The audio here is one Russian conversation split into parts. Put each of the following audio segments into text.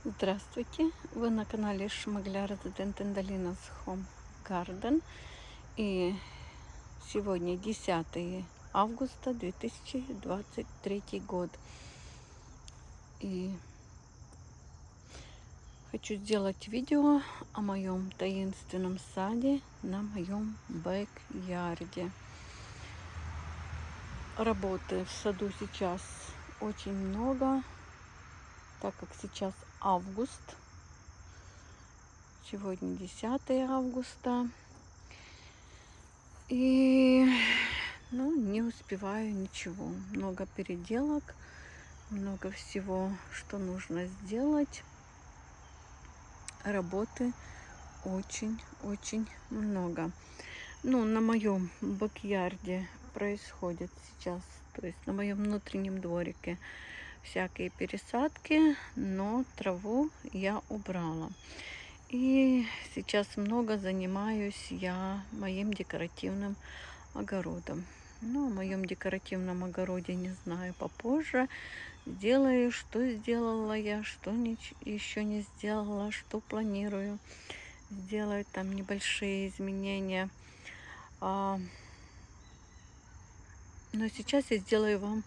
Здравствуйте! Вы на канале Шмыгля Resident Indalinas Home Garden. И сегодня 10 августа 2023 год. И хочу сделать видео о моем таинственном саде на моем бэк-ярде. Работы в саду сейчас очень много, так как сейчас август. Сегодня 10 августа. И не успеваю ничего. Много переделок, много всего, что нужно сделать. Работы очень много. На моем бэк-ярде происходит сейчас, то есть на моем внутреннем дворике, всякие пересадки, но траву я убрала. И сейчас много занимаюсь я моим декоративным огородом. О моем декоративном огороде не знаю, попозже сделаю, что сделала я, что еще не сделала, что планирую сделать, там небольшие изменения. Но сейчас я сделаю вам,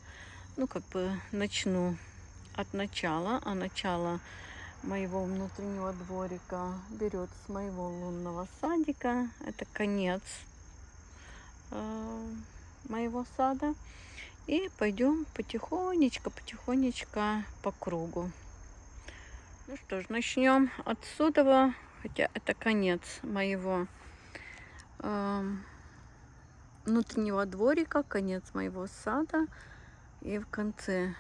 начну от начала. А начало моего внутреннего дворика берет с моего лунного садика. Это конец моего сада. И пойдем потихонечку по кругу. Ну что ж, начнем отсюда, хотя это конец моего внутреннего дворика, конец моего сада. И в конце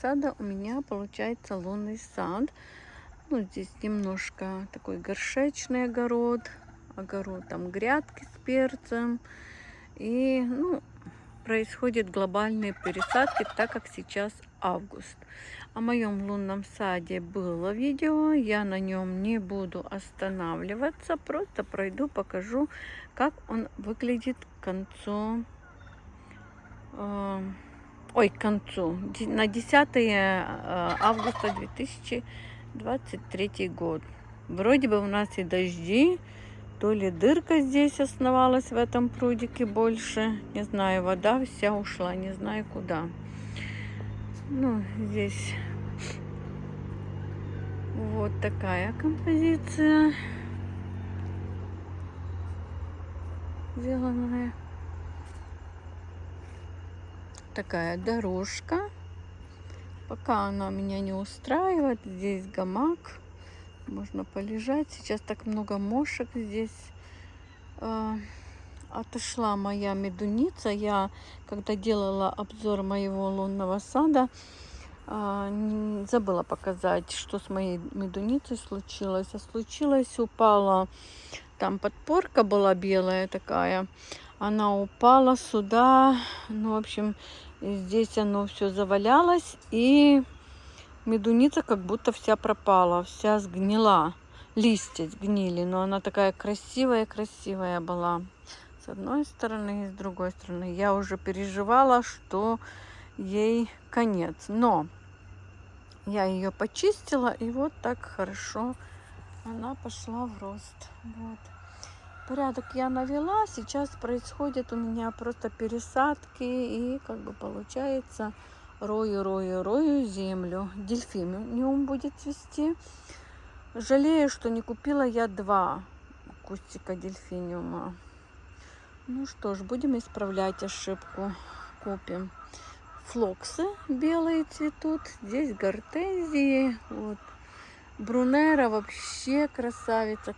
сада у меня получается лунный сад. Здесь немножко такой горшечный огород, там грядки с перцем. И происходят глобальные пересадки, так как сейчас август. О моем лунном саде было видео, я на нем не буду останавливаться, просто пройду, покажу, как он выглядит к концу. К концу. На 10 августа 2023 год. Вроде бы у нас и дожди, то ли дырка здесь основалась в этом прудике больше. Не знаю, вода вся ушла, не знаю куда. Здесь вот такая композиция сделанная. Такая дорожка. Пока она меня не устраивает. Здесь гамак. Можно полежать. Сейчас так много мошек здесь. Отошла моя медуница. Я, когда делала обзор моего лунного сада, забыла показать, что с моей медуницей случилось. Упала. Там подпорка была белая такая. Она упала сюда. В общем, здесь оно все завалялось. И медуница как будто вся пропала, вся сгнила. Листья сгнили, но она такая красивая была. С одной стороны и с другой стороны. Я уже переживала, что ей конец. Но я ее почистила, и вот так хорошо она пошла в рост. Вот. Порядок я навела. Сейчас происходит у меня просто пересадки. И получается рою землю. Дельфиниум будет цвести. Жалею, что не купила я 2 кустика дельфиниума. Что ж, будем исправлять ошибку. Купим. Флоксы белые цветут. Здесь гортензии. Вот. Брунера вообще красавица.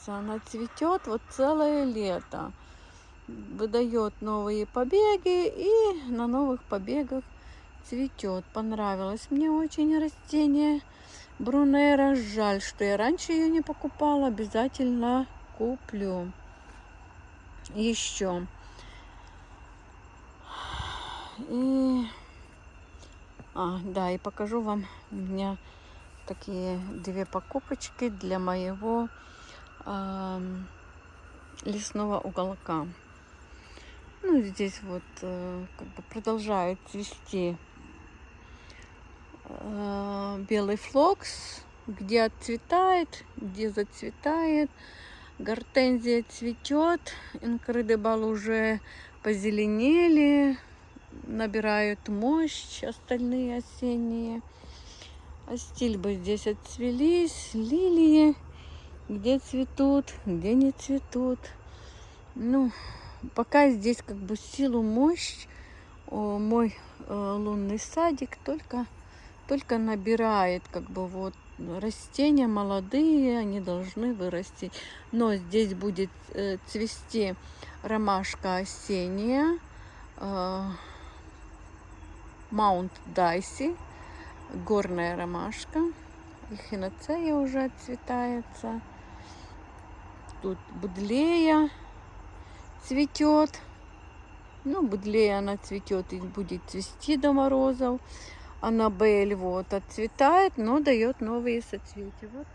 Она цветет вот целое лето. Выдает новые побеги. И на новых побегах цветет. Понравилось мне очень растение Брунера. Жаль, что я раньше ее не покупала. Обязательно куплю. Еще. И покажу вам. У меня такие 2 покупочки для моего лесного уголка. Здесь вот продолжают цвести белый флокс, где отцветает, где зацветает. Гортензия цветет, инкредибал уже позеленели, набирают мощь, остальные осенние. Астильбы здесь отцвелись, лилии, где цветут, где не цветут. Ну, пока здесь как бы силу, мощь мой лунный садик только набирает, как бы вот растения молодые, они должны вырасти. Но здесь будет цвести ромашка осенняя, Маунт Дайси, горная ромашка, эхиноцея уже отцветается. Тут будлея цветет. Ну, будлея она цветет и будет цвести до морозов. Аннабель вот отцветает, но дает новые соцветия. Вот.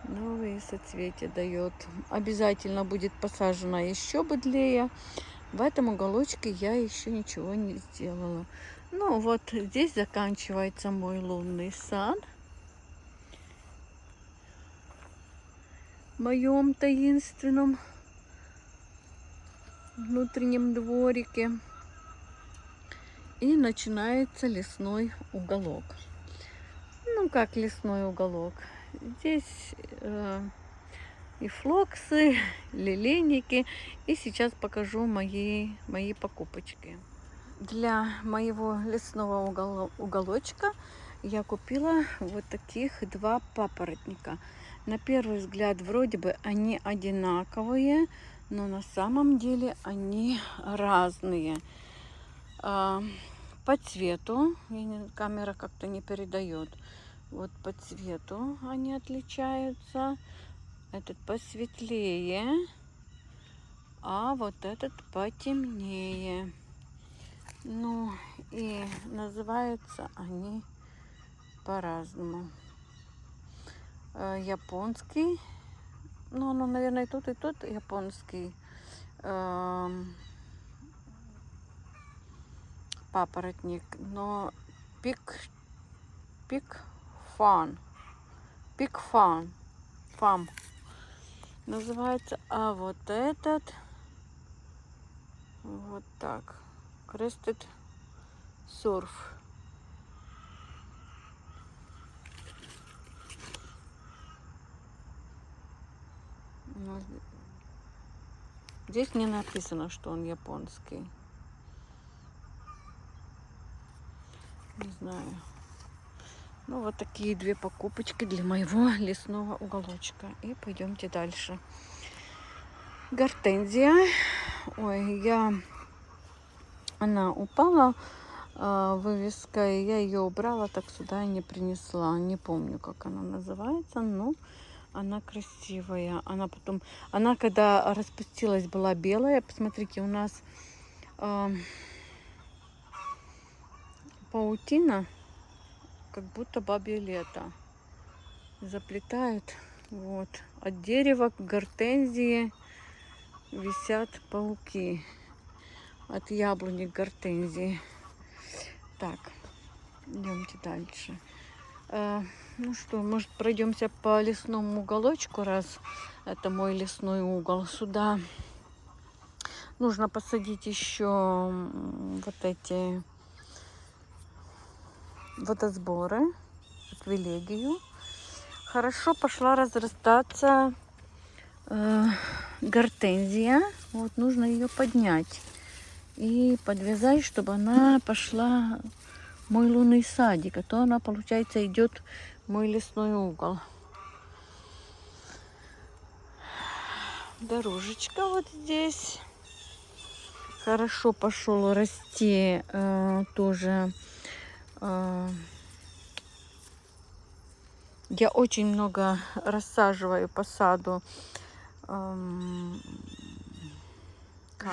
Новые соцветия дает. Обязательно будет посажена еще будлея. В этом уголочке я еще ничего не сделала. Ну вот здесь заканчивается мой лунный сад. В моем таинственном внутреннем дворике. И начинается лесной уголок. Ну как лесной уголок? Здесь и флоксы, лилейники. И сейчас покажу мои покупочки. Для моего лесного уголочка я купила вот таких 2 папоротника. На первый взгляд вроде бы они одинаковые, но на самом деле они разные. По цвету, камера как-то не передает, вот по цвету они отличаются. Этот посветлее, а вот этот потемнее. Ну и называются они по-разному. Японский, ну, наверное, и тот японский папоротник, но фам называется, а вот этот вот так, Crested Surf. Здесь не написано, что он японский. Не знаю. Ну, вот такие 2 покупочки для моего лесного уголочка. И пойдемте дальше. Гортензия. Ой, она упала, вывеска, и я ее убрала, так сюда и не принесла. Не помню, как она называется, но она красивая. Она когда распустилась, была белая. Посмотрите, у нас паутина, как будто бабье лето. Заплетает. Вот. От дерева к гортензии висят пауки. От яблони к гортензии. Так, идемте дальше. Ну что, может, пройдемся по лесному уголочку, раз это мой лесной угол. Сюда нужно посадить еще вот эти водосборы, аквилегию. Хорошо пошла разрастаться гортензия. Вот нужно ее поднять и подвязать, чтобы она пошла в мой лунный садик. А то она, получается, идет в мой лесной угол. Дорожечка вот здесь. Хорошо пошел расти тоже. Я очень много рассаживаю по саду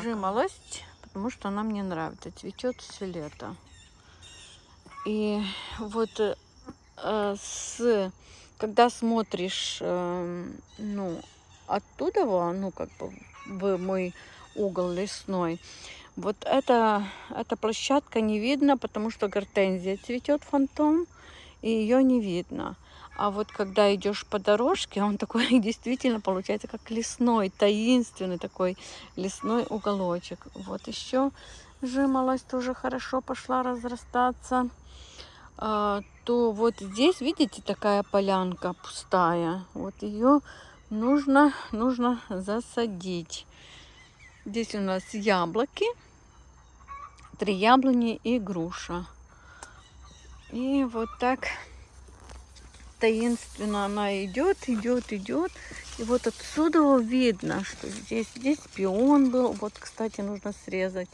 жимолость, потому что она мне нравится. Цветет все лето. И вот когда смотришь, ну, оттуда, ну, как бы в мой угол лесной, Вот эта площадка не видно, потому что гортензия цветет фантом, и ее не видно. А вот когда идешь по дорожке, он такой действительно получается как лесной, таинственный такой лесной уголочек. Вот еще жимолость тоже хорошо пошла разрастаться. То вот здесь, видите, такая полянка пустая. Вот ее нужно засадить. Здесь у нас яблоки, 3 яблони и груша. И вот так таинственно она идет. И вот отсюда видно, что здесь пион был. Вот, кстати, нужно срезать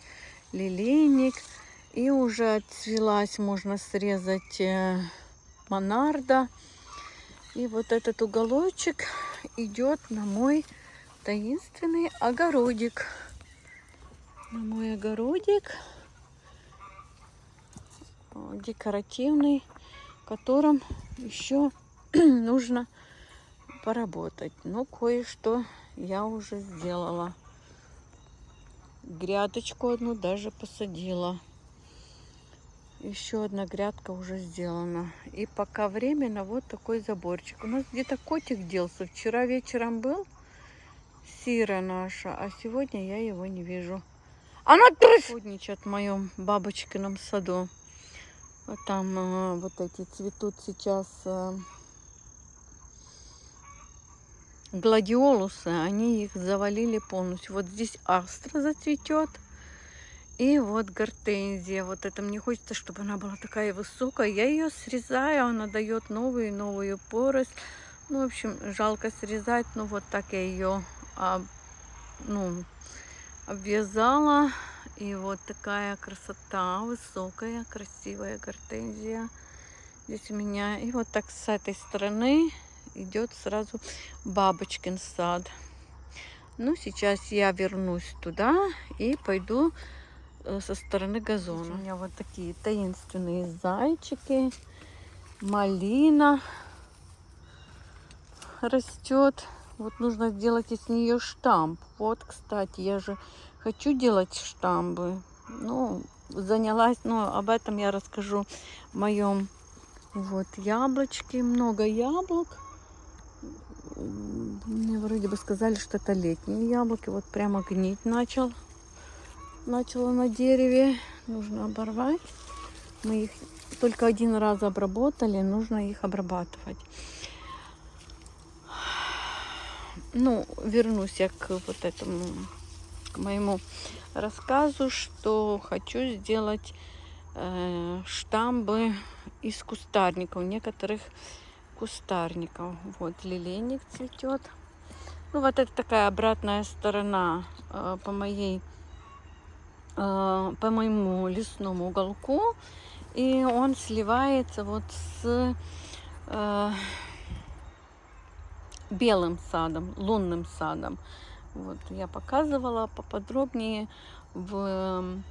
лилейник. И уже отцвелась, можно срезать монарда. И вот этот уголочек идет на мой таинственный огородик. На мой огородик декоративный, в котором еще нужно поработать. Но кое-что я уже сделала. Грядочку одну даже посадила. Еще одна грядка уже сделана. И пока временно вот такой заборчик. У нас где-то котик делся. Вчера вечером был Сира наша, а сегодня я его не вижу. Она трудничает в моем бабочкином саду. Вот там вот эти цветут сейчас гладиолусы. Они их завалили полностью. Вот здесь астра зацветет. И вот гортензия. Вот это мне хочется, чтобы она была такая высокая. Я ее срезаю, она дает новую и новую поросль. Ну, в общем, жалко срезать. Ну, вот так я ее обвязала. И вот такая красота. Высокая, красивая гортензия. Здесь у меня. И вот так с этой стороны идет сразу бабочкин сад. Ну, сейчас я вернусь туда и пойду со стороны газона. Здесь у меня вот такие таинственные зайчики. Малина растет. Вот нужно сделать из нее штамп. Вот, кстати, я же хочу делать штамбы. Ну, занялась, но об этом я расскажу в моем. Вот яблочки, много яблок. Мне вроде бы сказали, что это летние яблоки. Вот прямо гнить начала на дереве. Нужно оборвать. Мы их только один раз обработали. Нужно их обрабатывать. Ну, вернусь я к вот этому, к моему рассказу, что хочу сделать штамбы из кустарников. Некоторых кустарников. Вот лилейник цветет. Ну, вот это такая обратная сторона по моему лесному уголку, и он сливается вот с белым садом, лунным садом. Вот я показывала поподробнее в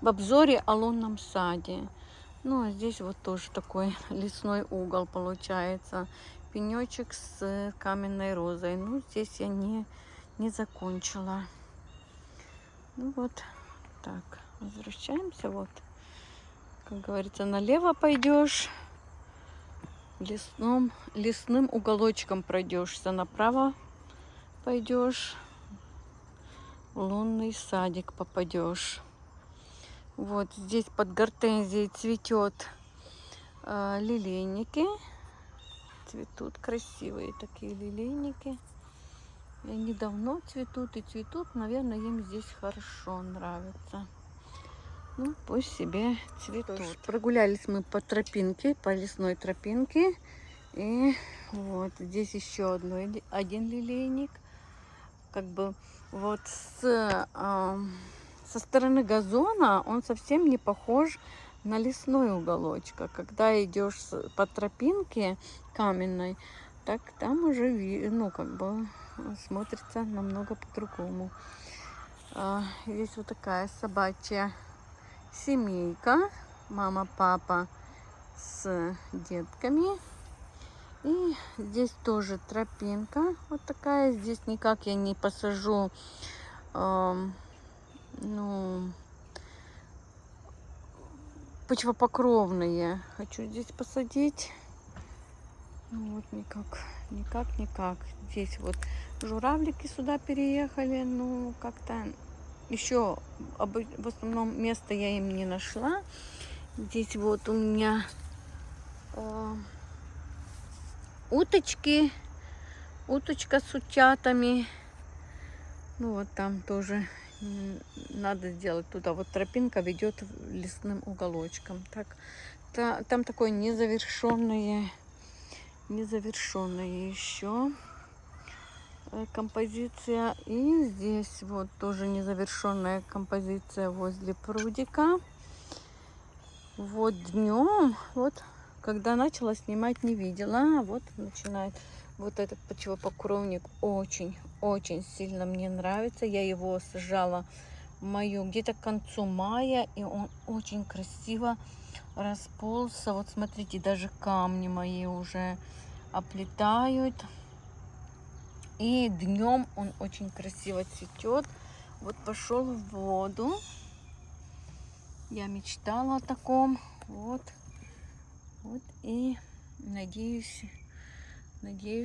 обзоре о лунном саде. Ну, а здесь вот тоже такой лесной угол получается. Пенечек с каменной розой. Ну, здесь я не закончила. Ну, вот так. Возвращаемся. Вот, как говорится, налево пойдешь, лесным уголочком пройдешься. Направо пойдешь, в лунный садик попадешь. Вот здесь под гортензией цветет лилейники. Цветут красивые такие лилейники. И они давно цветут и цветут. Наверное, им здесь хорошо нравится. Ну, пусть себе цветут. Прогулялись мы по тропинке, по лесной тропинке. И вот здесь еще один лилейник. Как бы вот со стороны газона он совсем не похож на лесной уголочек. А когда идешь по тропинке каменной, так там уже, ну, как бы смотрится намного по-другому. Здесь вот такая собачья семейка. Мама, папа с детками. И здесь тоже тропинка вот такая. Здесь никак я не посажу, ну, почвопокровные. Хочу здесь посадить. Ну, вот никак. Здесь вот журавлики сюда переехали. Ну, как-то еще в основном место я им не нашла. Здесь вот у меня уточка с утятами. Ну вот там тоже надо сделать. Туда вот тропинка ведет лесным уголочком. Так, там такое незавершенное еще композиция. И здесь вот тоже незавершенная композиция возле прудика. Вот днем, вот когда начала снимать, не видела. Вот начинает. Вот этот почвопокровник очень сильно мне нравится. Я его сажала где-то к концу мая, и он очень красиво расползся. Вот смотрите, даже камни мои уже оплетают. И днем он очень красиво цветет. Вот пошел в воду. Я мечтала о таком. Вот и надеюсь,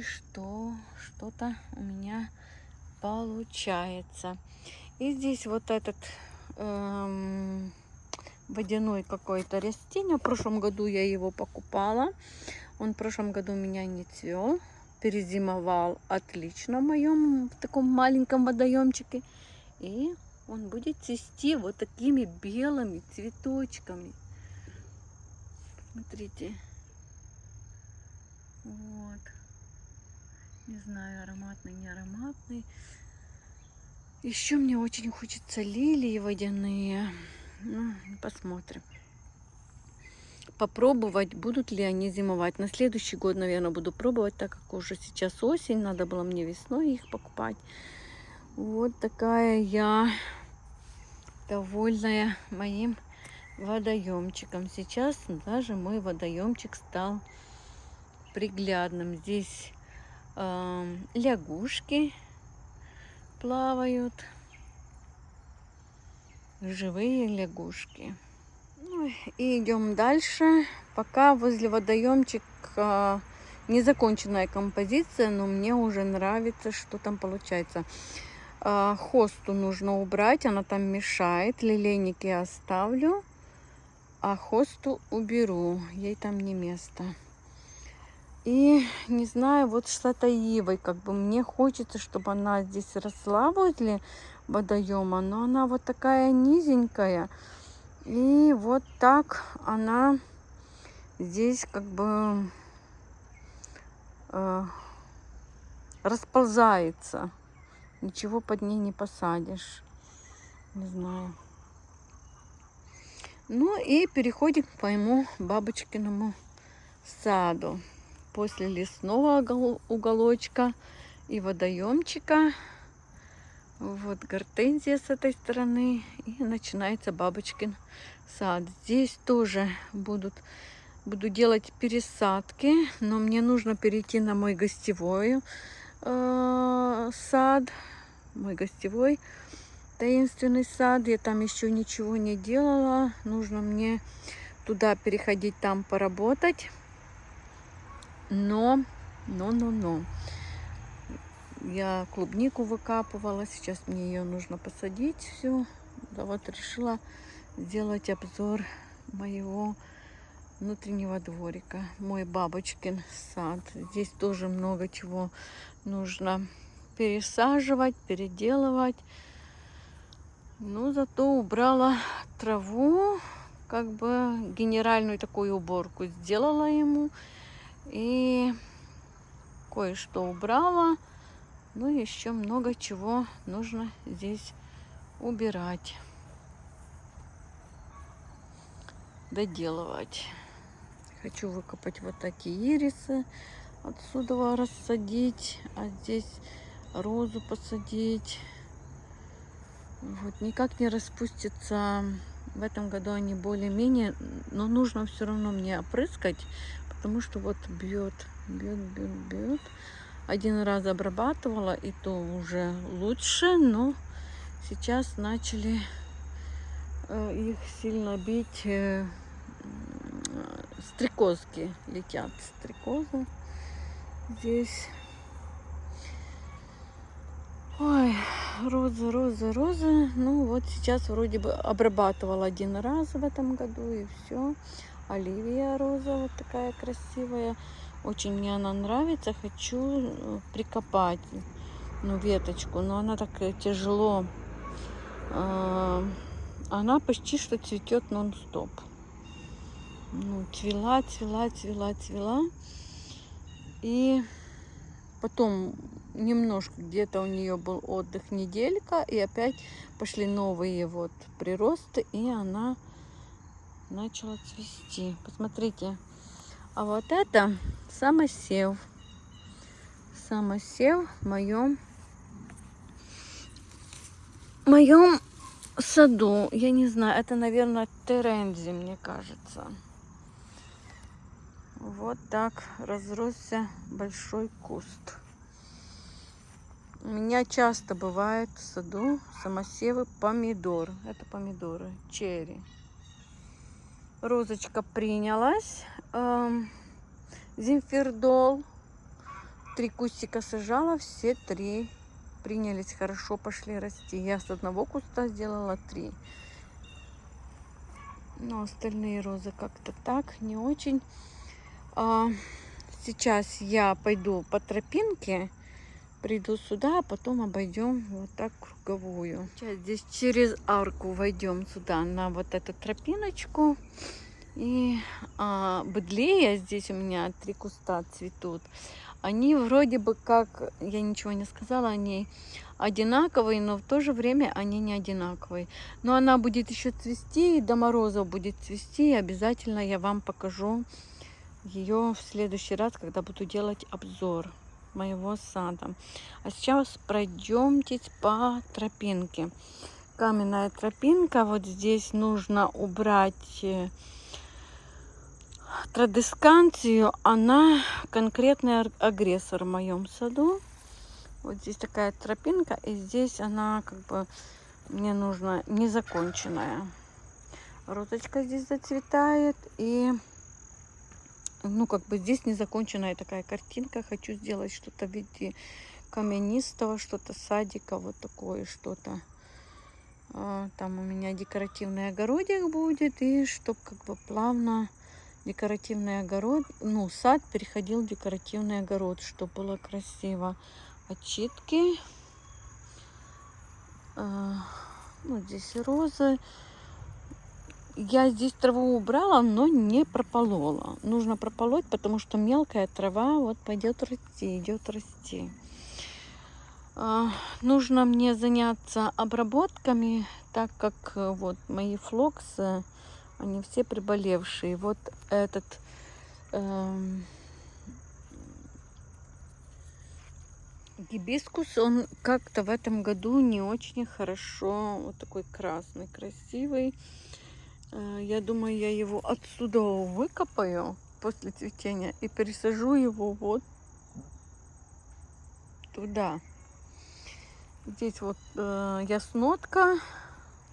что что-то у меня получается. И здесь вот этот водяной какое-то растение. В прошлом году я его покупала. Он в прошлом году у меня не цвел. Перезимовал отлично в моем в таком маленьком водоемчике. И он будет цвести вот такими белыми цветочками. Смотрите. Вот. Не знаю, ароматный, не ароматный. Еще мне очень хочется лилии водяные. Ну, посмотрим. Попробовать, будут ли они зимовать. На следующий год, наверное, буду пробовать, так как уже сейчас осень. Надо было мне весной их покупать. Вот такая я довольная моим водоемчиком. Сейчас даже мой водоемчик стал приглядным. Здесь лягушки плавают, живые лягушки. Ну, и идем дальше. Пока возле водоемчика незаконченная композиция, но мне уже нравится, что там получается. Хосту нужно убрать, она там мешает. Лилейники оставлю, а хосту уберу, ей там не место. И не знаю, вот с этой ивой, как бы мне хочется, чтобы она здесь росла возле водоема, но она вот такая низенькая. И вот так она здесь как бы расползается. Ничего под ней не посадишь. Не знаю. Ну и переходим к моему бабочкиному саду. После лесного уголочка и водоемчика. Вот гортензия с этой стороны. И начинается бабочкин сад. Здесь тоже буду делать пересадки. Но мне нужно перейти на мой гостевой сад. Мой гостевой таинственный сад. Я там еще ничего не делала. Нужно мне туда переходить, там поработать. Но. Я клубнику выкапывала. Сейчас мне ее нужно посадить. Все. Да вот решила сделать обзор моего внутреннего дворика. Мой бабочкин сад. Здесь тоже много чего нужно пересаживать, переделывать. Но зато убрала траву. Как бы генеральную такую уборку сделала ему. И кое-что убрала. Ну, еще много чего нужно здесь убирать, доделывать. Хочу выкопать вот такие ирисы, отсюда рассадить, а здесь розу посадить. Вот никак не распустится. В этом году они более-менее, но нужно все равно мне опрыскать, потому что вот бьет. Один раз обрабатывала, и то уже лучше, но сейчас начали их сильно бить. Стрекозки летят, стрекозы здесь. Ой, розы. Ну вот сейчас вроде бы обрабатывала один раз в этом году, и все. Оливия роза вот такая красивая. Очень мне она нравится. Хочу прикопать, ну, веточку, но она так тяжело. Она почти что цветет нон-стоп. Ну, цвела. И потом немножко где-то у нее был отдых, неделька, и опять пошли новые вот приросты, и она начала цвести. Посмотрите. А вот это самосев. Самосев в моем саду. Я не знаю, это, наверное, терензи, мне кажется. Вот так разросся большой куст. У меня часто бывает в саду самосевы помидор. Это помидоры, черри. Розочка принялась. Зимфердол. 3 кустика сажала, все 3 принялись хорошо, пошли расти. Я с одного куста сделала 3. Но остальные розы как-то так, не очень. Сейчас я пойду по тропинке, приду сюда, а потом обойдем вот так круговую. Сейчас здесь через арку войдем сюда на вот эту тропиночку. И быдлея, здесь у меня 3 куста цветут. Они вроде бы как, я ничего не сказала о ней, одинаковые, но в то же время они не одинаковые. Но она будет еще цвести, и до морозов будет цвести, и обязательно я вам покажу ее в следующий раз, когда буду делать обзор моего сада. А сейчас пройдемте по тропинке. Каменная тропинка. Вот здесь нужно убрать традесканцию. Она конкретный агрессор в моем саду. Вот здесь такая тропинка, и здесь она как бы мне нужна незаконченная. Розочка здесь зацветает, и ну как бы здесь незаконченная такая картинка. Хочу сделать что-то в виде каменистого, что-то садика, вот такое что-то. Там у меня декоративный огородик будет, и чтобы как бы плавно декоративный огород, ну, сад переходил в декоративный огород, чтобы было красиво. Очитки. Ну, здесь розы. Я здесь траву убрала, но не прополола. Нужно прополоть, потому что мелкая трава вот пойдет расти, идет расти. Нужно мне заняться обработками, так как вот мои флоксы, они все приболевшие. Вот этот гибискус, он как-то в этом году не очень хорошо, вот такой красный, красивый. Я думаю, я его отсюда выкопаю после цветения и пересажу его вот туда. Здесь вот яснотка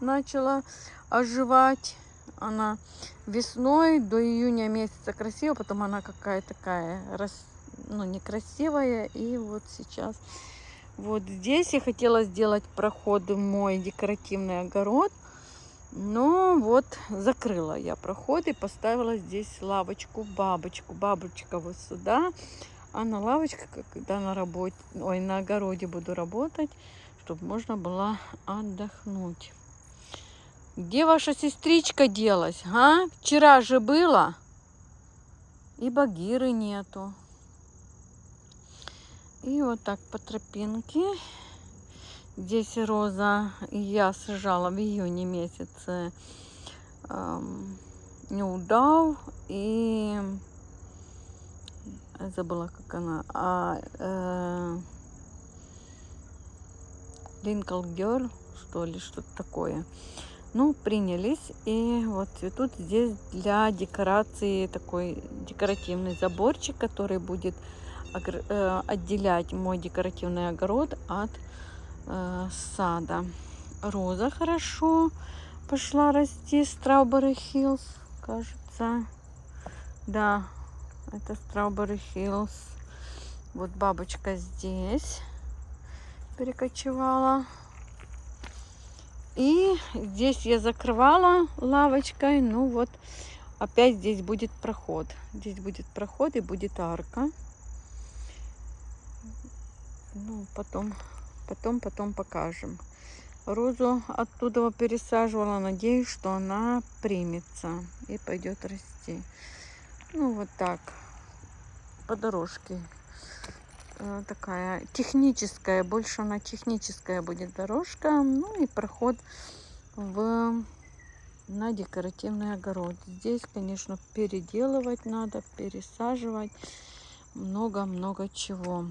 начала оживать. Она весной до июня месяца красиво, потом она какая-то такая, ну, некрасивая. И вот сейчас вот здесь я хотела сделать проход в мой декоративный огород, но вот закрыла я проход и поставила здесь лавочку, бабочку. Бабочка вот сюда, а на лавочке, когда на работе, ой, на огороде буду работать, чтобы можно было отдохнуть. Где ваша сестричка делась, а? Вчера же было. И Багиры нету. И вот так по тропинке. Здесь роза я сажала в июне месяце. Неудав и забыла, как она. Линкл Герл, что ли, что-то такое. Ну, принялись. И вот цветут здесь для декорации, такой декоративный заборчик, который будет отделять мой декоративный огород от сада. Роза хорошо пошла расти. Strawberry Hills, кажется. Да, это Strawberry Hills. Вот бабочка здесь перекочевала. И здесь я закрывала лавочкой. Ну вот, опять здесь будет проход. Здесь будет проход и будет арка. Ну, потом покажем. Розу оттуда пересаживала. Надеюсь, что она примется и пойдет расти. Ну, вот так. По дорожке. Такая техническая. Больше она техническая будет дорожка. Ну, и проход на декоративный огород. Здесь, конечно, переделывать надо, пересаживать. Много-много чего.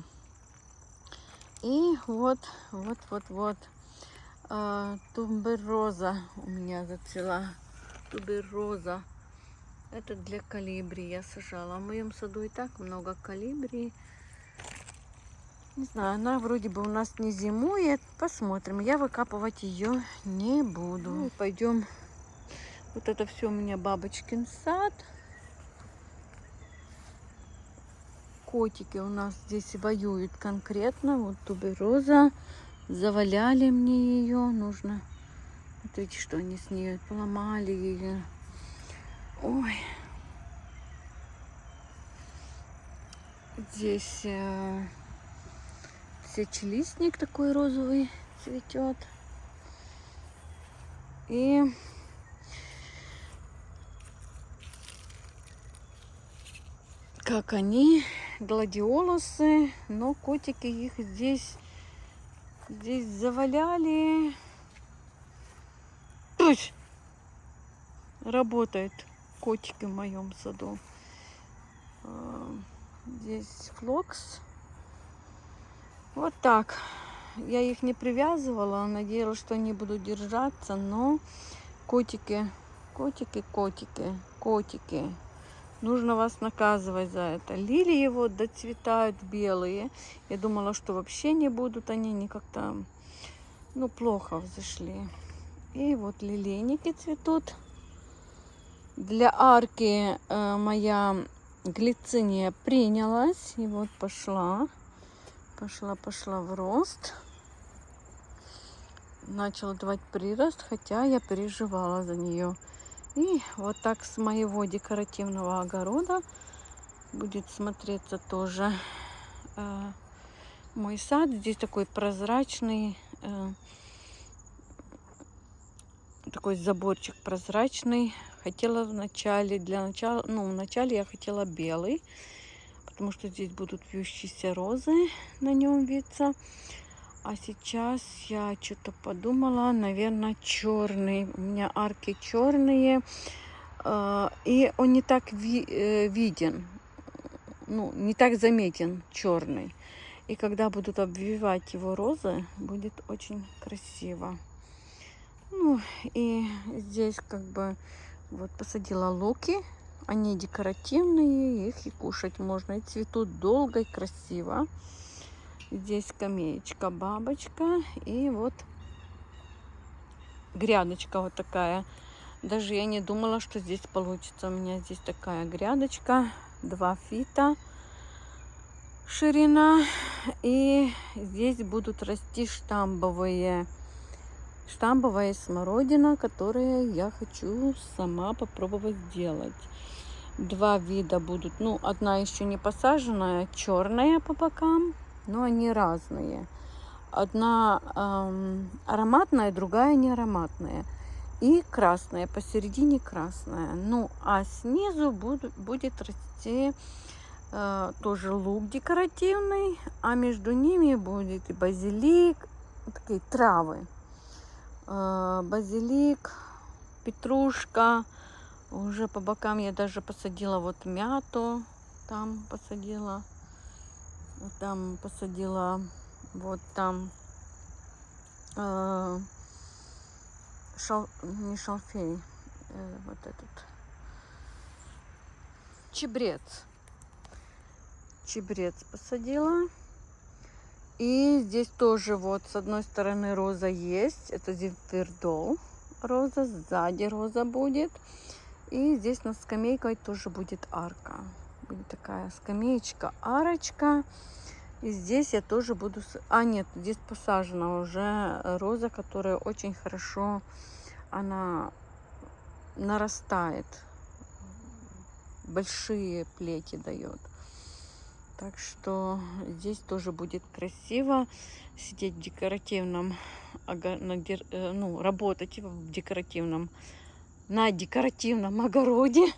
И вот. Тубероза у меня зацвела. Тубероза. Это для колибри я сажала. В моем саду и так много колибри. Не знаю, она вроде бы у нас не зимует. Посмотрим. Я выкапывать ее не буду. Ну, пойдем. Вот это все у меня бабочкин сад. Котики у нас здесь воюют конкретно. Вот тубероза. Заваляли мне ее. Нужно. Смотрите, что они с ней поломали ее. Ой. Здесь сечелистник такой розовый цветет. И как они, гладиолусы, но котики их здесь заваляли. Пусть работают котики в моем саду. Здесь флокс. Вот так. Я их не привязывала, надеялась, что они будут держаться, но котики. Нужно вас наказывать за это. Лилии вот доцветают белые. Я думала, что вообще не будут они как-то, ну, плохо взошли. И вот лилейники цветут. Для арки моя глициния принялась. И вот пошла в рост. Начала давать прирост, хотя я переживала за нее. И вот так с моего декоративного огорода будет смотреться тоже мой сад. Здесь такой прозрачный, такой заборчик прозрачный. Хотела вначале я хотела белый, потому что здесь будут вьющиеся розы на нем виться. А сейчас я что-то подумала, наверное, черный. У меня арки черные, и он не так виден, ну, не так заметен черный. И когда будут обвивать его розы, будет очень красиво. Ну, и здесь как бы вот посадила луки. Они декоративные, их и кушать можно. И цветут долго и красиво. Здесь скамеечка, бабочка. И вот грядочка вот такая. Даже я не думала, что здесь получится. У меня здесь такая грядочка. 2 фита ширина. И здесь будут расти штамбовая смородина, которые я хочу сама попробовать сделать. 2 вида будут. Ну, одна еще не посаженная, черная по бокам, но они разные. Одна ароматная, другая не ароматная. И красная, посередине красная. Ну, а снизу будет расти тоже лук декоративный, а между ними будет и базилик, такие травы. Базилик, петрушка. Уже по бокам я даже посадила вот мяту. Там посадила. Там посадила. Вот там не шалфей, вот этот чебрец. Чебрец посадила. И здесь тоже вот с одной стороны роза есть. Это зимфердол роза. Сзади роза будет. И здесь над скамейкой тоже будет арка. Будет такая скамеечка, арочка. И здесь я тоже буду... А, нет, здесь посажена уже роза, которая очень хорошо, она нарастает. Большие плети дает. Так что здесь тоже будет красиво сидеть в декоративном, работать в декоративном, на декоративном огороде,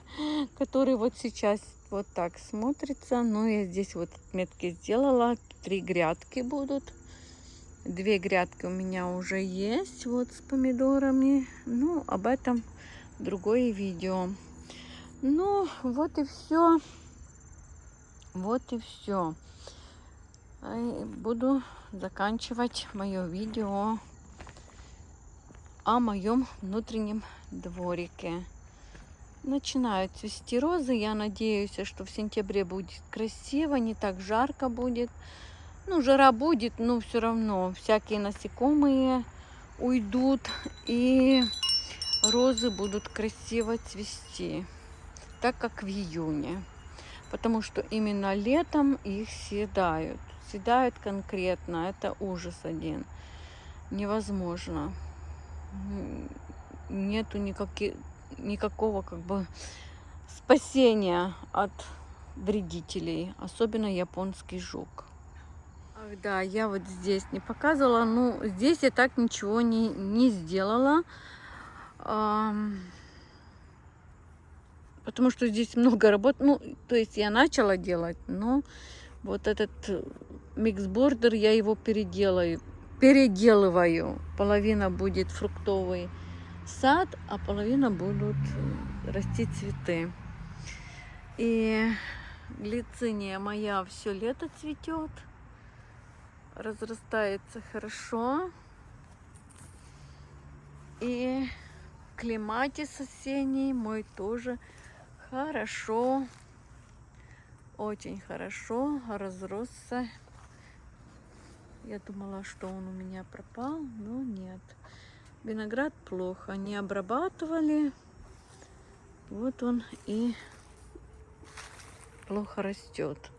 который вот сейчас вот так смотрится. Ну, я здесь вот отметки сделала. 3 грядки будут. 2 грядки у меня уже есть вот с помидорами. Ну, об этом другое видео. Ну, вот и все. Вот и все. Буду заканчивать мое видео о моем внутреннем дворике. Начинают цвести розы. Я надеюсь, что в сентябре будет красиво, не так жарко будет. Ну, жара будет, но все равно всякие насекомые уйдут, и розы будут красиво цвести, так как в июне. Потому что именно летом их съедают. Съедают конкретно. Это ужас один. Невозможно. Нету никакого как бы спасения от вредителей. Особенно японский жук. Ах, да, я вот здесь не показывала. Ну, здесь я так ничего не сделала. Потому что здесь много работы. Ну, то есть я начала делать, но вот этот миксбордер, я его переделываю. Половина будет фруктовый сад, а половина будут расти цветы. И глициния моя все лето цветет. Разрастается хорошо. И клематис осенний мой тоже хорошо, очень хорошо разросся. Я думала, что он у меня пропал, но нет. Виноград плохо не обрабатывали. Вот он и плохо растет.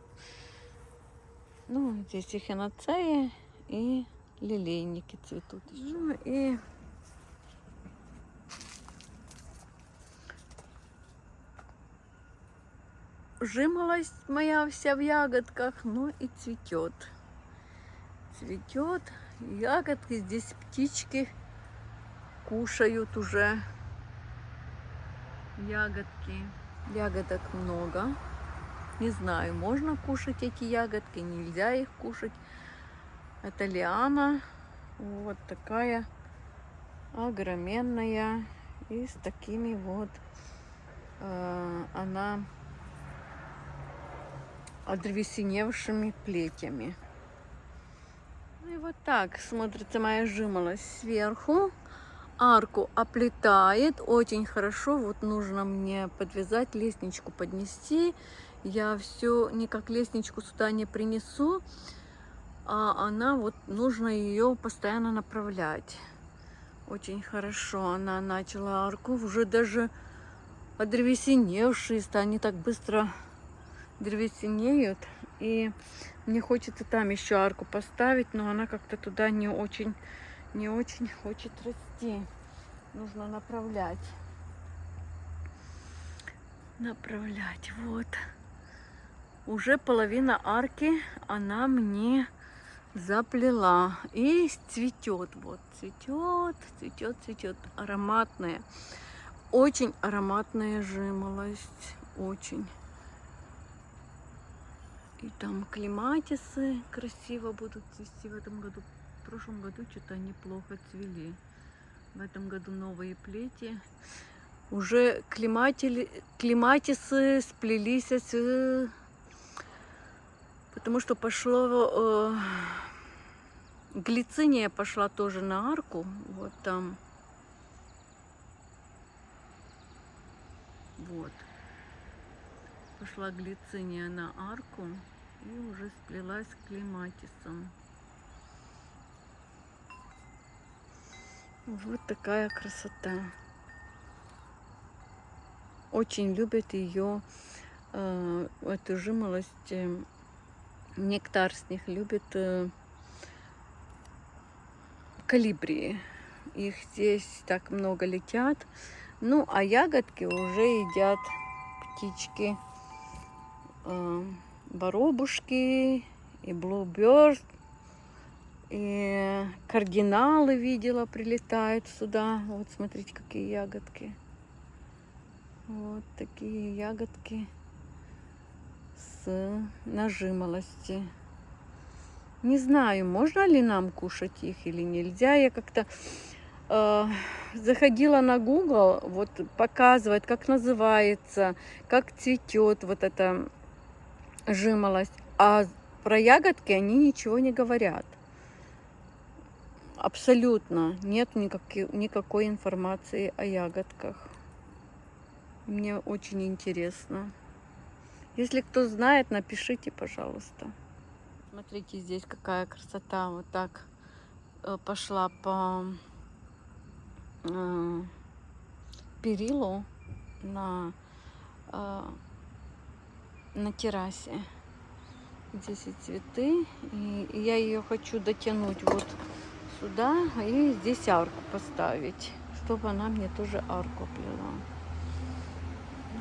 Ну, здесь и хиноцеи, и лилейники цветут еще. Ну, и жимолость моя вся в ягодках, ну и цветет. Цветет. Ягодки, здесь птички кушают уже. Ягодки. Ягодок много. Не знаю, можно кушать эти ягодки, нельзя их кушать. Это лиана. Вот такая огроменная. И с такими вот она одревесеневшими плетями. Ну и вот так смотрится моя жимолость сверху. Арку оплетает очень хорошо. Вот нужно мне подвязать, лестничку поднести. Я все никак лестничку сюда не принесу, а она вот нужно ее постоянно направлять. Очень хорошо она начала арку. Уже даже одревесеневшие, они так быстро древесенеют, и мне хочется там еще арку поставить, но она как-то туда не очень хочет расти. Нужно направлять. Вот. Уже половина арки она мне заплела. И цветет. Вот цветет. Ароматная. Очень ароматная жимолость. Очень. И там клематисы красиво будут цвести в этом году. В прошлом году что-то они плохо цвели. В этом году новые плети. Уже клематисы сплелись, потому что пошло... глициния пошла тоже на арку. Вот там Вот. Пошла глициния на арку и уже сплелась с клематисом. Вот такая красота. Очень любят ее, эту жимолость, нектар с них любят колибрии. Их здесь так много летят. Ну, а ягодки уже едят птички. Воробушки и блуберт. И кардиналы видела, прилетают сюда. Вот смотрите, какие ягодки. Вот такие ягодки с нажимолости. Не знаю, можно ли нам кушать их или нельзя. Я как-то заходила на Google, вот показывает, как называется, как цветет вот эта жимолость. А про ягодки они ничего не говорят. Абсолютно нет никакой информации о ягодках. Мне очень интересно. Если кто знает, напишите, пожалуйста. Смотрите, здесь какая красота. Вот так пошла по перилу на террасе. Здесь и цветы. И я ее хочу дотянуть вот сюда и здесь арку поставить, чтобы она мне тоже арку плела.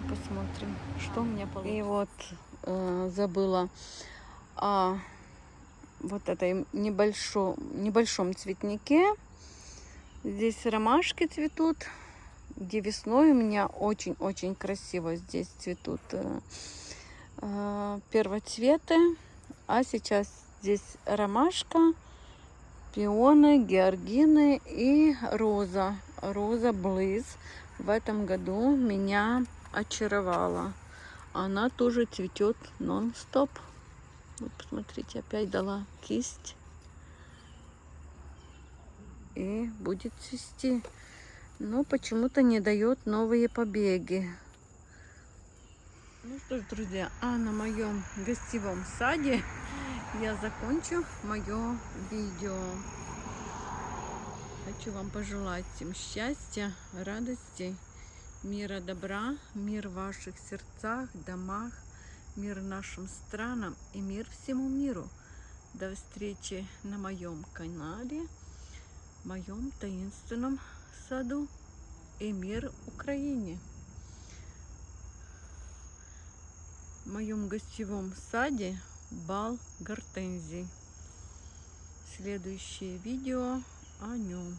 Посмотрим, что у меня получится. И вот забыла о вот этой небольшом цветнике. Здесь ромашки цветут, где весной у меня очень-очень красиво здесь цветут первоцветы. А сейчас здесь ромашка, пионы, георгины и роза. Роза Близ в этом году меня очаровала. Она тоже цветет нон-стоп. Вот посмотрите, опять дала кисть. И будет цвести. Но почему-то не дает новые побеги. Ну что ж, друзья, а на моем гостевом саде я закончу мое видео. Хочу вам пожелать всем счастья, радости, мира, добра, мир в ваших сердцах, домах, мир нашим странам и мир всему миру. До встречи на моем канале, моем таинственном саду, и мир Украине. В моем гостевом саде бал гортензий. Следующее видео о нем.